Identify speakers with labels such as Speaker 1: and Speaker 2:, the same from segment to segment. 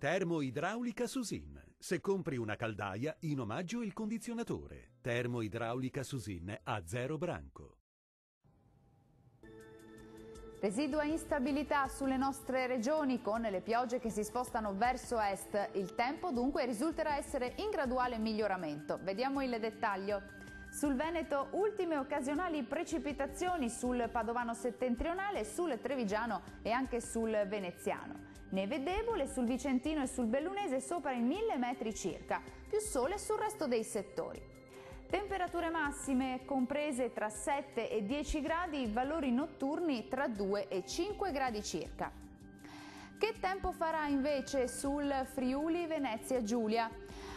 Speaker 1: Termoidraulica Susin. Se compri una caldaia, in omaggio il condizionatore. Termoidraulica Susin a 0 branco.
Speaker 2: Residua instabilità sulle nostre regioni con le piogge che si spostano verso est. Il tempo dunque risulterà essere in graduale miglioramento. Vediamo il dettaglio. Sul Veneto ultime occasionali precipitazioni sul Padovano settentrionale, sul Trevigiano e anche sul Veneziano. Neve debole sul Vicentino e sul Bellunese sopra i 1000 metri circa, più sole sul resto dei settori. Temperature massime comprese tra 7 e 10 gradi, valori notturni tra 2 e 5 gradi circa. Che tempo farà invece sul Friuli Venezia Giulia?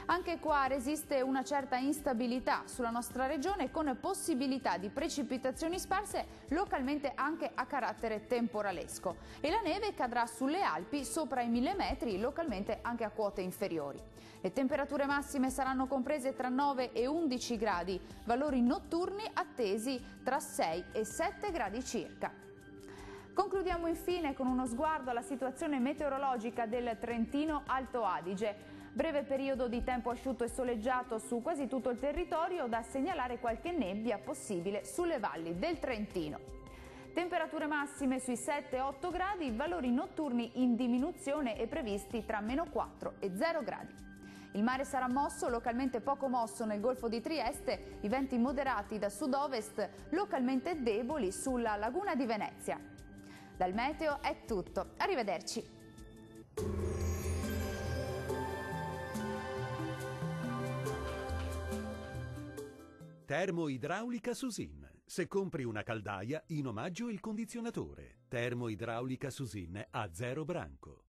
Speaker 2: Anche qua resiste una certa instabilità sulla nostra regione con possibilità di precipitazioni sparse localmente anche a carattere temporalesco e la neve cadrà sulle Alpi sopra i 1000 metri, localmente anche a quote inferiori. Le temperature massime saranno comprese tra 9 e 11 gradi, valori notturni attesi tra 6 e 7 gradi circa. Concludiamo infine con uno sguardo alla situazione meteorologica del Trentino Alto Adige. Breve periodo di tempo asciutto e soleggiato su quasi tutto il territorio, da segnalare qualche nebbia possibile sulle valli del Trentino. Temperature massime sui 7-8 gradi, valori notturni in diminuzione e previsti tra -4 e 0 gradi. Il mare sarà mosso, localmente poco mosso nel Golfo di Trieste, i venti moderati da sud-ovest, localmente deboli sulla laguna di Venezia. Dal meteo è tutto, arrivederci.
Speaker 1: Termoidraulica Susin. Se compri una caldaia, in omaggio il condizionatore. Termoidraulica Susin a 0 branco.